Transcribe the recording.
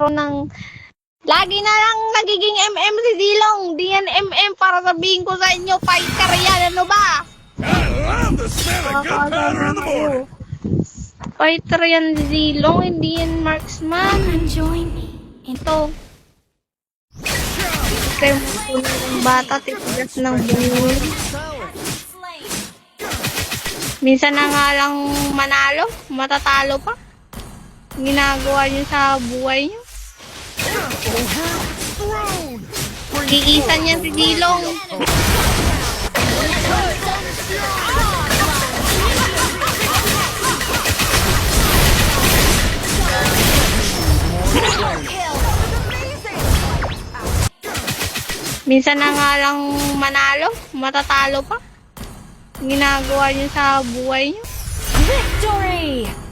ng lagi na lang nagiging MM si Dilong. Di yan MM para sabihin ko sa inyo, fighter yan, ano ba? I'm the smelling good powder in the morning. Fighter yan si Dilong, hindi yan marksman. Join me. Ito. Kaya mo ng bata, titigas ng buhay. Minsan na nga lang manalo, matatalo pa. Ginagawa niyo sa buhay niyo. Gigisan niya si Dilong. Minsan na nga lang manalo, matatalo pa. Ginagawa niyo sa buhay niyo. Victory!